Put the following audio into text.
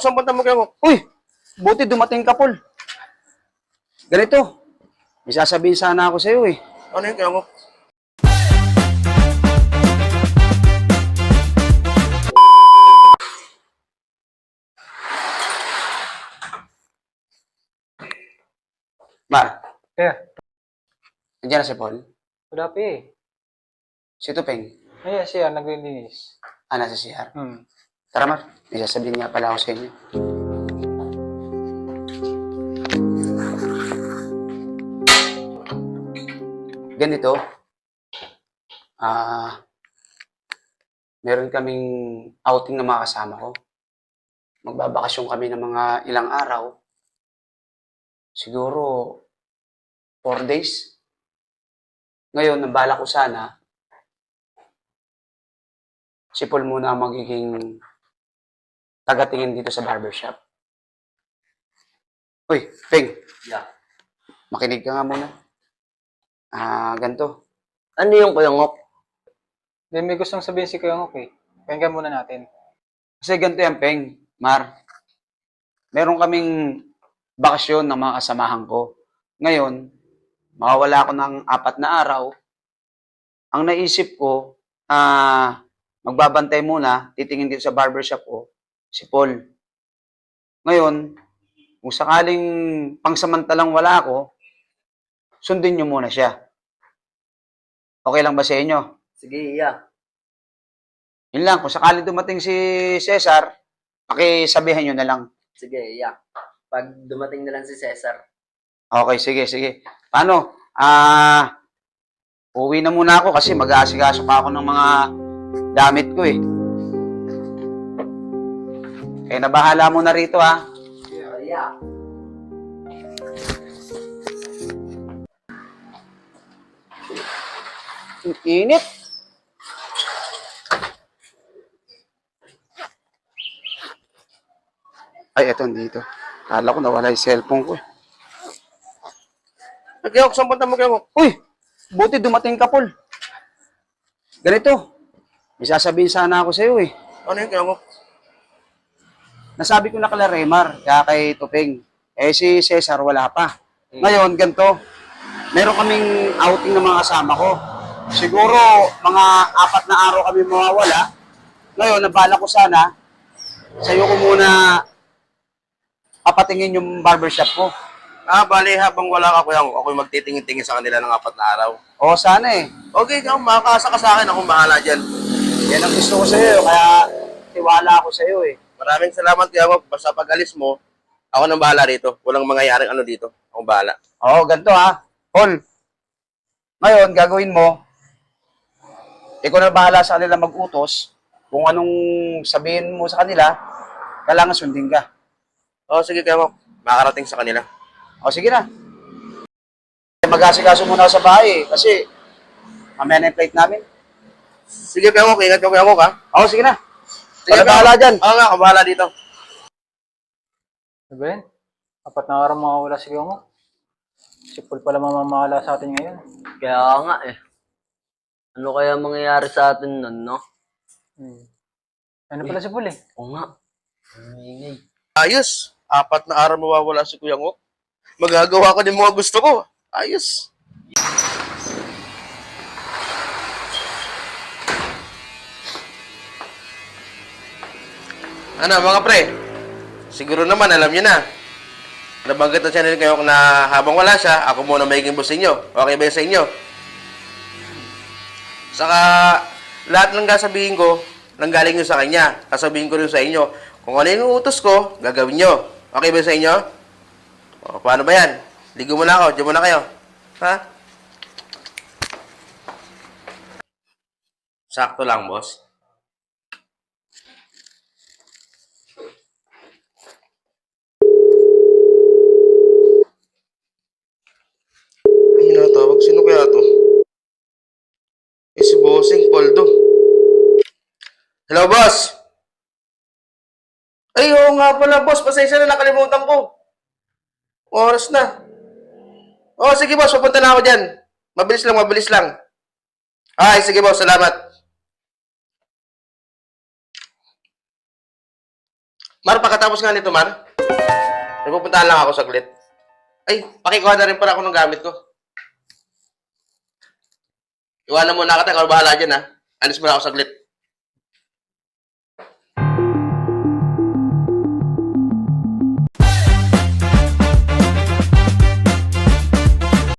Saan punta mo kayo? Uy! Buti dumating ka, Paul. Ganito. May sasabihin sana ako sa'yo eh. Ano yun kayo? Mar, Yeah, nandiyan na si Paul. wala pa eh. Si Tupeng. Ayan siya, naglilinis. Nasa CR. Hmm. Tara, Mar. May sasabihin nga pala ako sa inyo. Ganito. Meron kaming outing ng mga kasama ko. Magbabakasyon kami ng mga ilang araw. Siguro 4 days. Ngayon, nabala ko sana, si Paul muna ang magiging tagatingin dito sa barbershop. Uy, Peng. Yeah. Makinig ka nga muna. Ganito. Ano yung kuyangok? Then may gustong sabihin si Kuya Ngok eh. Pakinggan muna natin. Kasi ganito yan, Peng. Mar. Meron kaming bakasyon ng mga kasamahan ko. Ngayon, makawala ako ng 4 na araw. Ang naisip ko, magbabantay muna, titingin dito sa barbershop ko, si Paul. Ngayon, kung sakaling pangsamantalang wala ako, sundin nyo muna siya. Okay lang ba sa inyo? Sige, yeah. Yun lang, kung sakaling dumating si Cesar, pakisabihan nyo na lang. Sige, yeah. Pag dumating na lang si Cesar. Okay, sige. Paano? Uwi na muna ako kasi mag-aasikaso pa ako ng mga damit ko eh. Kaya nabahala mo na rito ha. Yeah. Ang init. Ay, eto dito. Kala ko nawala yung cellphone ko eh. Kayo, saan punta mo kayo? Uy! Buti dumating ka, Paul. Ganito. May sasabihin sana ako sa'yo eh. Ano yun kayo? Nasabi ko na kala Remar, kaya kay Tupeng. Si Cesar wala pa. Ngayon, ganito. Meron kaming outing ng mga kasama ko. Siguro, mga 4 na araw kami mawawala. Ngayon, nabala ko sana, sa'yo ko muna papatingin yung barbershop ko. Bali, habang wala ka kuya, ako'y magtitingin-tingin sa kanila ng 4 na araw. Oo, sana eh. Okay, ikaw, makakasa ka sa akin, akong bahala dyan. Yan ang gusto ko sa'yo, kaya tiwala ako sa'yo eh. Maraming salamat kuya mo. Basta pag alis mo, ako nang bahala rito. Walang mangyayaring ano dito. Akong bahala. Oo, ganito ha. Paul, ngayon, gagawin mo, ikaw na bahala sa kanila mag-utos. Kung anong sabihin mo sa kanila, kailangan sundin ka. Sige kuya mo. Makakarating sa kanila. O, sige na. Mag-asikaso muna ako sa bahay kasi mamaya na yung plate namin. Sige kuya mo, ingat ka kuya mo ha. O, sige na. Sige, Wala bahala dyan. Oo nga, ako bahala dito. Ano ba yan? 4 na araw makawala si Kuya Ngok. Si Paul pala mamamahala sa atin ngayon. Kaya nga eh. Ano kaya mangyayari sa atin nun, no? Hmm. Ano pala si Paul eh? Oo nga. Ang ingay. Ayos. 4 na araw mawawala si Kuya Ngok. Magagawa ko din mga gusto ko. Ayos. Ano mga pre? Siguro naman alam niyo na. Nabanggit na channel kayo na habang wala siya, ako muna magiging boss sa inyo. Okay ba yun sa inyo? Saka lahat ng sasabihin ko, nanggaling nyo sa kanya. Sasabihin ko rin sa inyo. Kung ano yung utos ko, gagawin nyo. Okay ba sa inyo? Paano ba yan? Ligo muna ako. Diyan muna kayo. Ha? Sakto lang, boss. Ay, natawag. Sino kaya to? Si Bossing Poldo. Hello, boss! Ay, oo nga pala, boss. Pasensya na, nakalimutan ko. Oras na. Sige, boss. Pupunta na ako dyan. Mabilis lang. Ay, sige, boss. Salamat. Mar, pagkatapos nga nito, Mar, may pupuntahan lang ako saglit. Ay, pakikuha na rin pala ako ng gamit ko. Iwanan mo na kita, ikaw bahala dyan ha. Alis mo na ako saglit.